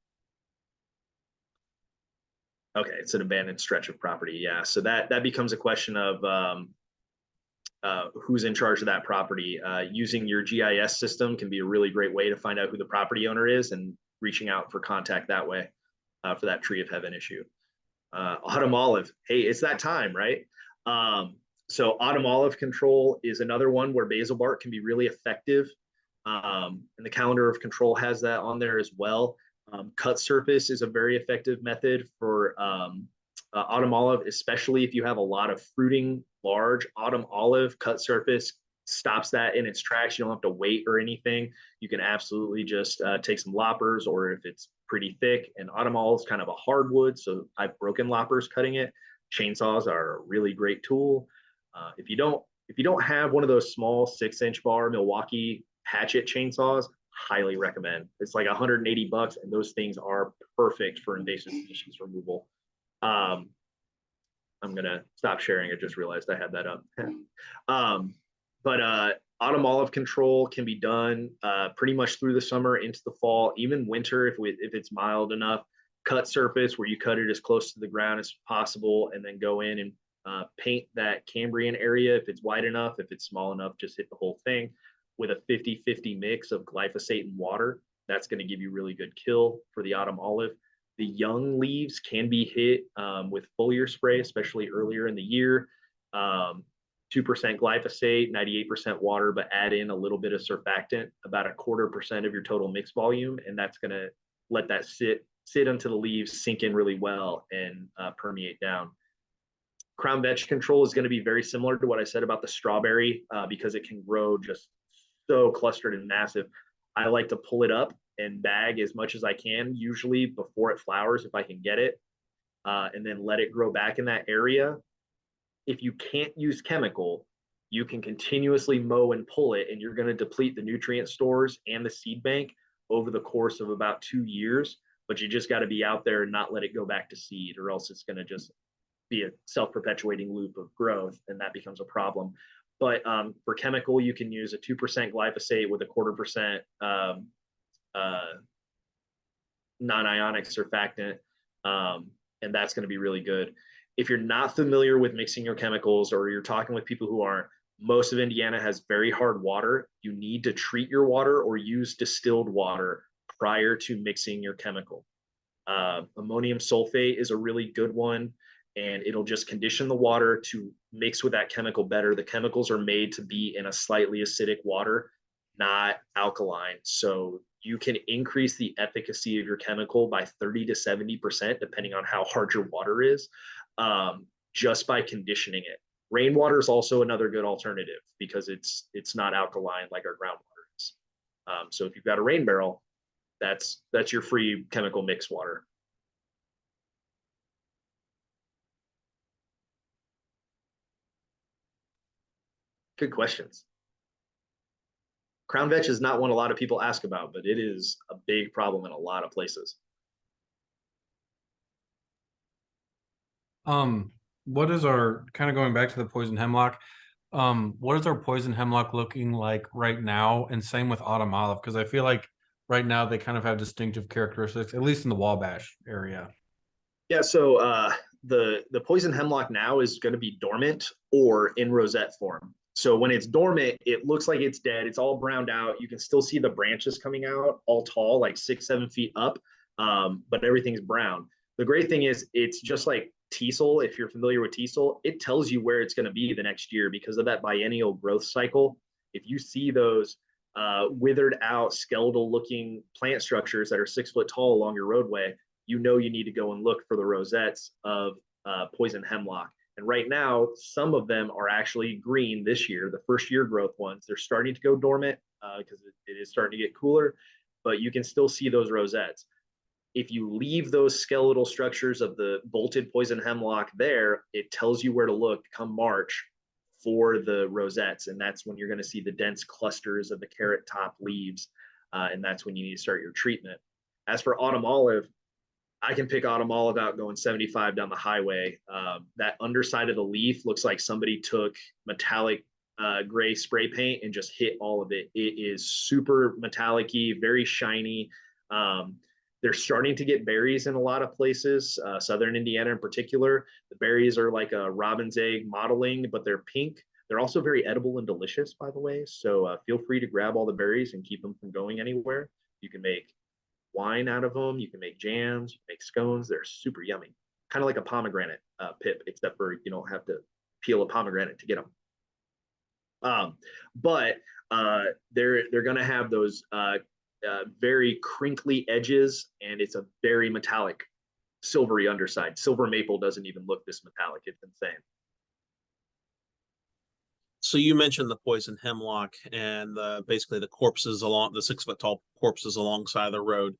Okay, it's an abandoned stretch of property. Yeah, so that becomes a question of who's in charge of that property. Using your GIS system can be a really great way to find out who the property owner is and reaching out for contact that way for that tree of heaven issue. Autumn olive, hey, it's that time, right? So autumn olive control is another one where basal bark can be really effective. And the calendar of control has that on there as well. Cut surface is a very effective method for autumn olive, especially if you have a lot of fruiting large autumn olive. Cut surface stops that in its tracks. You don't have to wait or anything. You can absolutely just take some loppers, or if it's pretty thick, and autumn olive is kind of a hardwood, so I've broken loppers cutting it. Chainsaws are a really great tool. If you don't have one of those small 6-inch bar Milwaukee hatchet chainsaws, highly recommend. It's like $180, and those things are perfect for invasive species removal. I'm gonna stop sharing. I just realized I had that up. But autumn olive control can be done pretty much through the summer into the fall, even winter if it's mild enough. Cut surface where you cut it as close to the ground as possible, and then go in and paint that Cambrian area if it's wide enough. If it's small enough, just hit the whole thing with a 50-50 mix of glyphosate and water. That's going to give you really good kill for the autumn olive. The young leaves can be hit with foliar spray, especially earlier in the year. 2% glyphosate, 98% water, but add in a little bit of surfactant, about 1/4% of your total mix volume, and that's going to let that sit onto the leaves, sink in really well, and permeate down. Crown vetch control is going to be very similar to what I said about the strawberry because it can grow just so clustered and massive. I like to pull it up and bag as much as I can, usually before it flowers if I can get it, and then let it grow back in that area. If you can't use chemical, you can continuously mow and pull it, and you're going to deplete the nutrient stores and the seed bank over the course of about 2 years. But you just got to be out there and not let it go back to seed, or else it's going to just be a self-perpetuating loop of growth, and that becomes a problem. But for chemical, you can use a 2% glyphosate with a 1/4% non-ionic surfactant, and that's going to be really good. If you're not familiar with mixing your chemicals, or you're talking with people who aren't, most of Indiana has very hard water. You need to treat your water or use distilled water prior to mixing your chemical. Ammonium sulfate is a really good one, and it'll just condition the water to mix with that chemical better. The chemicals are made to be in a slightly acidic water, not alkaline. So you can increase the efficacy of your chemical by 30 to 70%, depending on how hard your water is, just by conditioning it. Rainwater is also another good alternative because it's not alkaline like our groundwater is. So if you've got a rain barrel, that's your free chemical mix water. Good questions. Crown vetch is not one a lot of people ask about, but it is a big problem in a lot of places. What is our, kind of going back to the poison hemlock, what is our poison hemlock looking like right now? And same with autumn olive, because I feel like right now they kind of have distinctive characteristics, at least in the Wabash area. Yeah, so the poison hemlock now is going to be dormant or in rosette form. So when it's dormant, it looks like it's dead. It's all browned out. You can still see the branches coming out, all tall, like 6-7 feet up, but everything's brown. The great thing is it's just like teasel. If you're familiar with teasel, it tells you where it's going to be the next year because of that biennial growth cycle. If you see those withered out, skeletal looking plant structures that are 6 foot tall along your roadway, you know you need to go and look for the rosettes of poison hemlock. And right now, some of them are actually green this year, the first year growth ones. They're starting to go dormant because it is starting to get cooler, but you can still see those rosettes. If you leave those skeletal structures of the bolted poison hemlock there, it tells you where to look come March for the rosettes. And that's when you're going to see the dense clusters of the carrot top leaves. And that's when you need to start your treatment. As for autumn olive, I can pick autumn olive out going 75 down the highway. That underside of the leaf looks like somebody took metallic gray spray paint and just hit all of it. It is super metallic-y, very shiny. They're starting to get berries in a lot of places, southern Indiana in particular. The berries are like a robin's egg modeling, but they're pink. They're also very edible and delicious, by the way. So feel free to grab all the berries and keep them from going anywhere. You can make wine out of them. You can make jams, you can make scones. They're super yummy. Kind of like a pomegranate pip, except for you don't have to peel a pomegranate to get them. But they're going to have those very crinkly edges, and it's a very metallic, silvery underside. Silver maple doesn't even look this metallic. It's insane. So you mentioned the poison hemlock and basically the corpses along the 6 foot tall corpses alongside the road.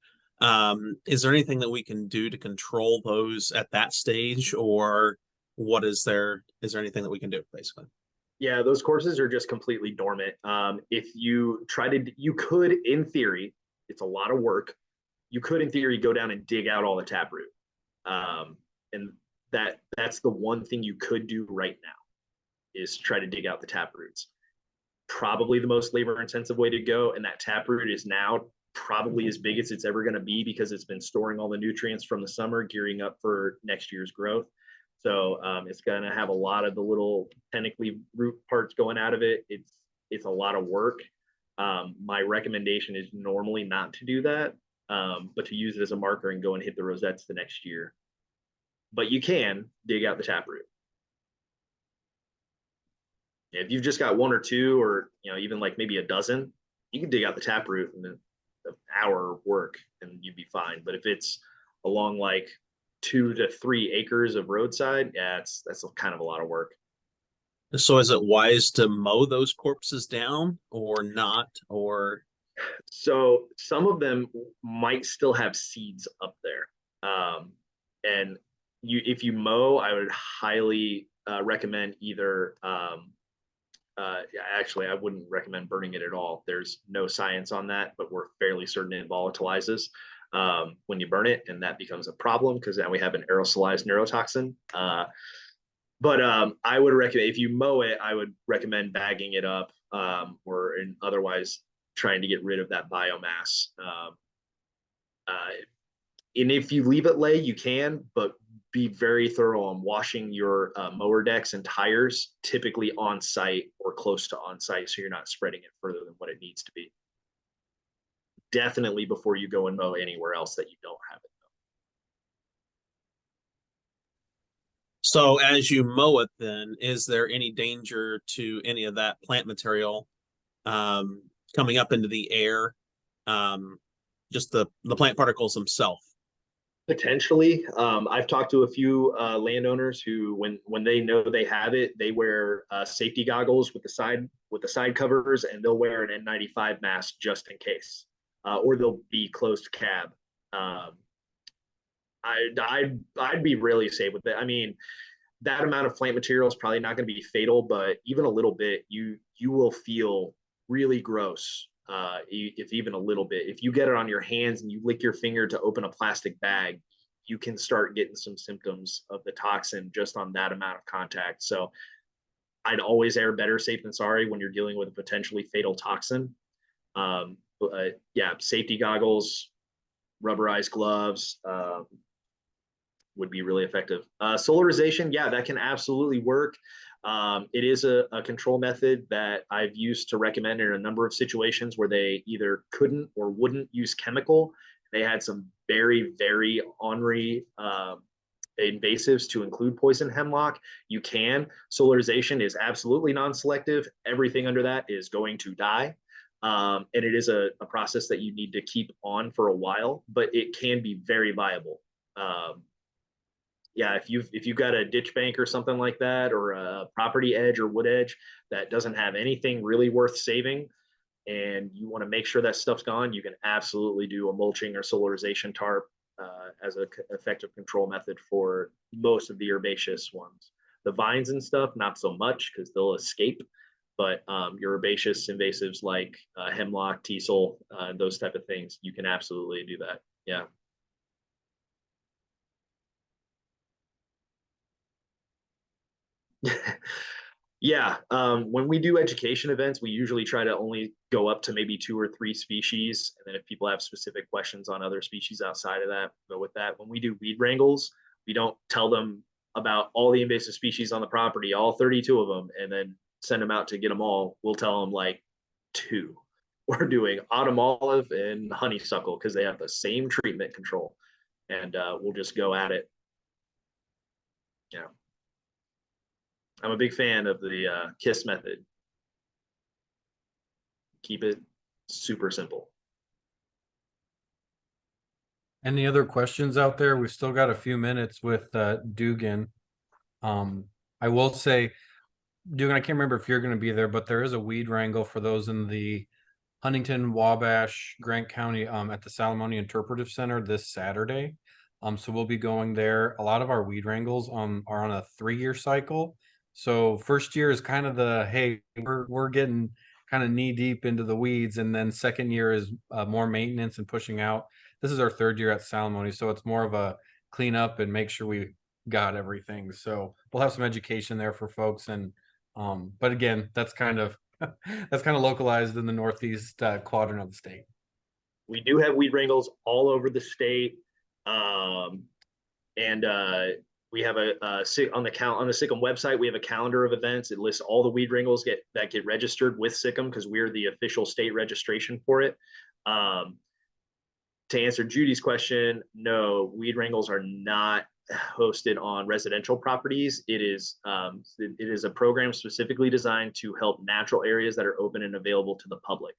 Is there anything that we can do to control those at that stage, or what is there? Is there anything that we can do basically? Yeah, those courses are just completely dormant. If you try to, you could, in theory, it's a lot of work. You could, in theory, go down and dig out all the taproot. And that's the one thing you could do right now is try to dig out the taproots. Probably the most labor intensive way to go. And that taproot is now probably as big as it's ever going to be because it's been storing all the nutrients from the summer, gearing up for next year's growth. So it's going to have a lot of the little technically root parts going out of it. It's a lot of work. My recommendation is normally not to do that, but to use it as a marker and go and hit the rosettes the next year. But you can dig out the taproot. If you've just got one or two, or even like maybe a dozen, you can dig out the taproot in an hour of work and you'd be fine. But if it's along like 2 to 3 acres of roadside, yeah, that's kind of a lot of work. So is it wise to mow those corpses down or not? Or so some of them might still have seeds up there. And if you mow, I would highly recommend either actually, I wouldn't recommend burning it at all. There's no science on that, but we're fairly certain it volatilizes when you burn it, and that becomes a problem because now we have an aerosolized neurotoxin. But I would recommend, if you mow it, I would recommend bagging it up or otherwise trying to get rid of that biomass. And if you leave it lay, you can, but be very thorough on washing your mower decks and tires, typically on site or close to on site, so you're not spreading it further than what it needs to be. Definitely before you go and mow anywhere else that you don't have it. so as you mow it, then is there any danger to any of that plant material coming up into the air? Just the plant particles themselves. Potentially. I've talked to a few landowners who, when they know they have it, they wear safety goggles with the side covers, and they'll wear an N95 mask just in case, or they'll be closed cab. I'd be really safe with it. I mean, that amount of plant material is probably not going to be fatal, but even a little bit, you will feel really gross. If even a little bit, if you get it on your hands and you lick your finger to open a plastic bag, you can start getting some symptoms of the toxin just on that amount of contact. So I'd always err better safe than sorry when you're dealing with a potentially fatal toxin. Yeah, safety goggles, rubberized gloves would be really effective. Solarization, yeah, that can absolutely work. It is a control method that I've used to recommend in a number of situations where they either couldn't or wouldn't use chemical. They had some very, very ornery invasives to include poison hemlock. You can. Solarization is absolutely non-selective. Everything under that is going to die. And it is a process that you need to keep on for a while, but it can be very viable. Yeah, if you've got a ditch bank or something like that, or a property edge or wood edge that doesn't have anything really worth saving, and you want to make sure that stuff's gone, you can absolutely do a mulching or solarization tarp as an effective control method for most of the herbaceous ones. The vines and stuff, not so much because they'll escape, but your herbaceous invasives like hemlock, teasel, those type of things, you can absolutely do that. Yeah. Yeah, when we do education events, we usually try to only go up to maybe 2 or 3 species. And then if people have specific questions on other species outside of that, go with that. When we do weed wrangles, we don't tell them about all the invasive species on the property, all 32 of them, and then send them out to get them all. We'll tell them like 2. We're doing autumn olive and honeysuckle because they have the same treatment control. And we'll just go at it. Yeah. I'm a big fan of the KISS method. Keep it super simple. Any other questions out there? We've still got a few minutes with Dugan. I will say, Dugan, I can't remember if you're going to be there, but there is a weed wrangle for those in the Huntington, Wabash, Grant County at the Salamonia Interpretive Center this Saturday. So we'll be going there. A lot of our weed wrangles are on a 3-year cycle. So first year is kind of the, hey, we're getting kind of knee deep into the weeds, and then second year is more maintenance and pushing out. This is our third year at Salamone, so it's more of a clean up and make sure we got everything. So we'll have some education there for folks, and but again, that's kind of that's kind of localized in the northeast quadrant of the state. We do have weed wrangles all over the state. And we have on the SICIM website, we have a calendar of events. It lists all the weed wrangles that get registered with SICIM because we're the official state registration for it. To answer Judy's question, no, weed wrangles are not hosted on residential properties. It is a program specifically designed to help natural areas that are open and available to the public.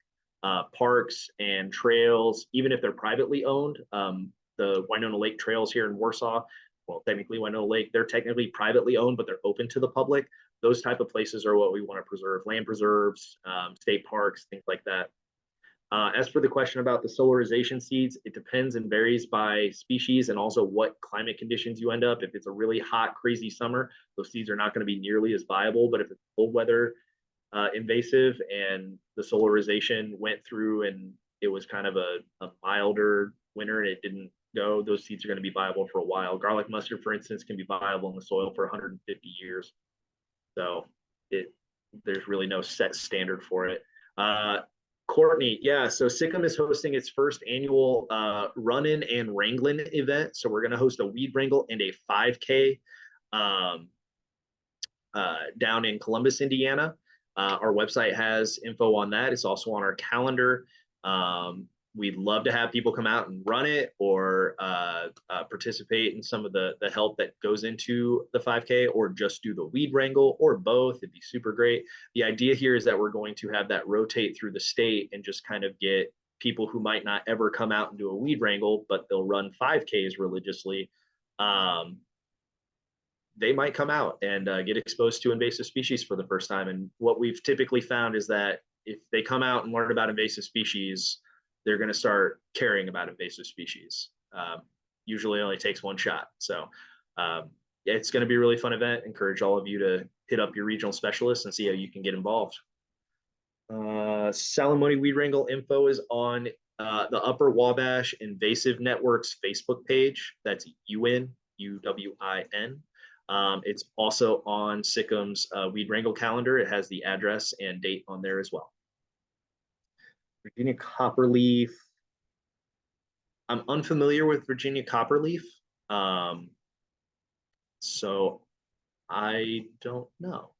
Parks and trails, even if they're privately owned, the Winona Lake trails here in Warsaw, well, technically Winona Lake, they're technically privately owned, but they're open to the public. Those type of places are what we want to preserve: land preserves, state parks, things like that. As for the question about the solarization seeds, it depends and varies by species and also what climate conditions you end up. If it's a really hot, crazy summer, those seeds are not going to be nearly as viable. But if it's cold weather invasive and the solarization went through and it was kind of a milder winter and it didn't go, those seeds are going to be viable for a while. Garlic mustard, for instance, can be viable in the soil for 150 years. So there's really no set standard for it. Courtney, yeah, so SICIM is hosting its first annual run-in and wrangling event. So we're going to host a weed wrangle and a 5K down in Columbus, Indiana. Our website has info on that. It's also on our calendar. We'd love to have people come out and run it or participate in some of the help that goes into the 5K, or just do the weed wrangle, or both. It'd be super great. The idea here is that we're going to have that rotate through the state and just kind of get people who might not ever come out and do a weed wrangle, but they'll run 5Ks religiously. They might come out and get exposed to invasive species for the first time. And what we've typically found is that if they come out and learn about invasive species, they're going to start caring about invasive species. Usually only takes one shot. So it's going to be a really fun event. Encourage all of you to hit up your regional specialists and see how you can get involved. Salamone Weed Wrangle info is on the Upper Wabash Invasive Network's Facebook page. That's UWIN. It's also on SICIM's Weed Wrangle calendar. It has the address and date on there as well. Virginia copperleaf. I'm unfamiliar with Virginia copperleaf, so I don't know.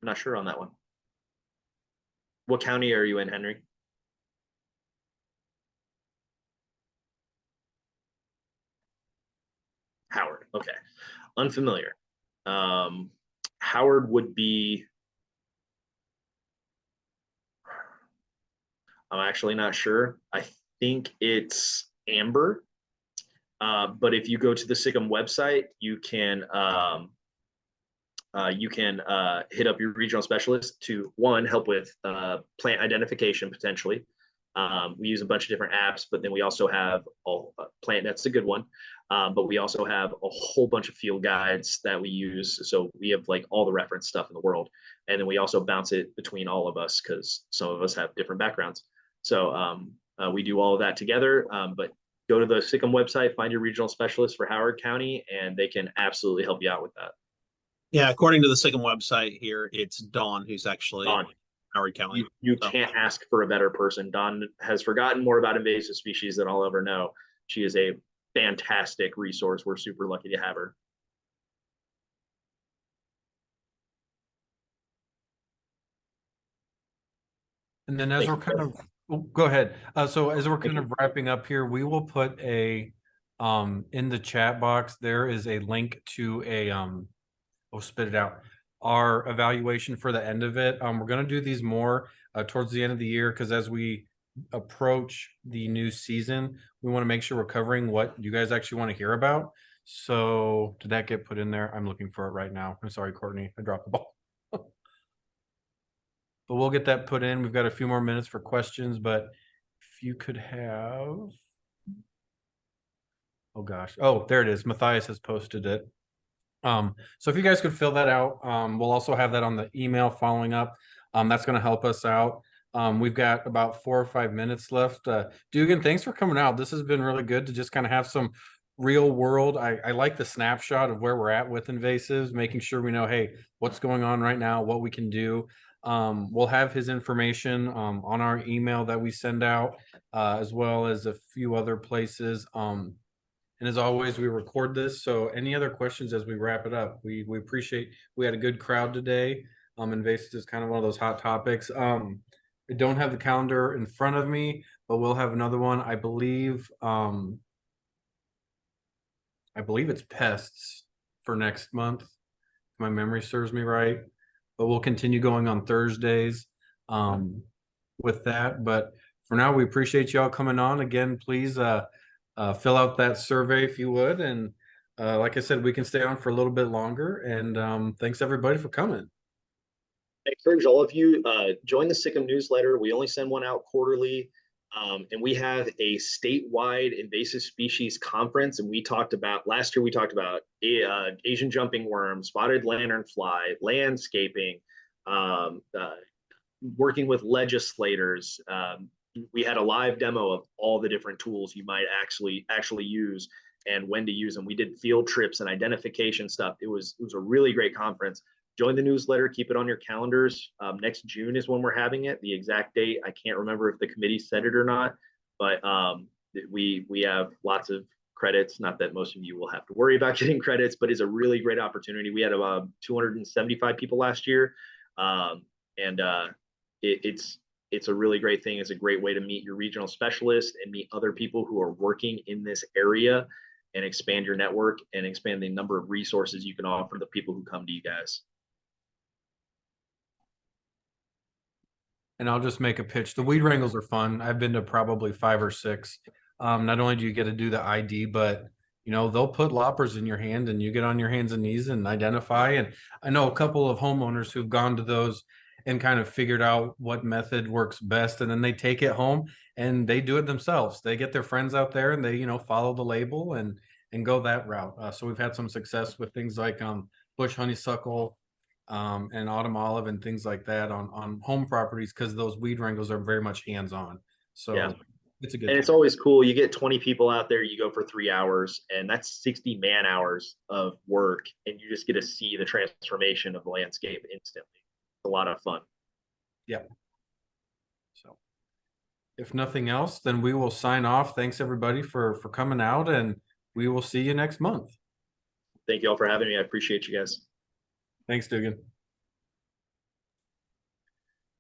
I'm not sure on that one. What county are you in, Henry? Howard. Okay, unfamiliar. Howard would be. I'm actually not sure. I think it's amber. But if you go to the SICIM website, you can hit up your regional specialist to, one, help with plant identification potentially. We use a bunch of different apps, but then we also have plant, that's a good one. But we also have a whole bunch of field guides that we use. So we have like all the reference stuff in the world. And then we also bounce it between all of us because some of us have different backgrounds. So we do all of that together. But go to the SICIM website, find your regional specialist for Howard County, and they can absolutely help you out with that. Yeah, according to the SICIM website here, it's Dawn who's actually Dawn. Howard County. You can't ask for a better person. Dawn has forgotten more about invasive species than I'll ever know. She is a fantastic resource. We're super lucky to have her. And then as we're kind of, go ahead. So as we're kind of wrapping up here, we will put a in the chat box, there is a link to a oh, spit it out, our evaluation for the end of it. We're going to do these more towards the end of the year, because as we approach the new season, we want to make sure we're covering what you guys actually want to hear about. So did that get put in there? I'm looking for it right now. I'm sorry, Courtney, I dropped the ball. But we'll get that put in. We've got a few more minutes for questions, but if you could have, oh gosh, oh, there it is. Matthias has posted it. So if you guys could fill that out, we'll also have that on the email following up. That's going to help us out. We've got about 4 or 5 minutes left. Dugan, thanks for coming out. This has been really good to just kind of have some real world. I like the snapshot of where we're at with invasives, making sure we know, hey, what's going on right now, what we can do. We'll have his information on our email that we send out, as well as a few other places. And as always, we record this. So any other questions as we wrap it up? We appreciate, we had a good crowd today. Invasives is kind of one of those hot topics. I don't have the calendar in front of me, but we'll have another one. I believe it's pests for next month, if my memory serves me right. But we'll continue going on Thursdays with that. But for now, we appreciate y'all coming on. Again, please fill out that survey if you would. And like I said, we can stay on for a little bit longer. And thanks everybody for coming. I encourage all of you, join the SICIM newsletter. We only send one out quarterly. And we have a statewide invasive species conference. And last year, we talked about Asian jumping worm, spotted lanternfly, landscaping, working with legislators. We had a live demo of all the different tools you might actually use and when to use them. We did field trips and identification stuff. It was a really great conference. Join the newsletter, keep it on your calendars. Next June is when we're having it. The exact date, I can't remember if the committee said it or not, but we have lots of credits. Not that most of you will have to worry about getting credits, but it's a really great opportunity. We had about 275 people last year. It's a really great thing. It's a great way to meet your regional specialist and meet other people who are working in this area and expand your network and expand the number of resources you can offer the people who come to you guys. And I'll just make a pitch. The weed wrangles are fun. I've been to probably 5 or 6. Not only do you get to do the ID, but they'll put loppers in your hand and you get on your hands and knees and identify. And I know a couple of homeowners who've gone to those and kind of figured out what method works best. And then they take it home and they do it themselves. They get their friends out there and they, follow the label and go that route. So we've had some success with things like bush honeysuckle, and autumn olive and things like that on home properties, because those weed wrangles are very much hands-on. So yeah, it's a good and it's always cool. You get 20 people out there, you go for 3 hours, and that's 60 man hours of work, and you just get to see the transformation of the landscape instantly. It's a lot of fun. Yeah. So if nothing else, then we will sign off. Thanks everybody for coming out, and we will see you next month. Thank you all for having me. I appreciate you guys. Thanks, Dugan.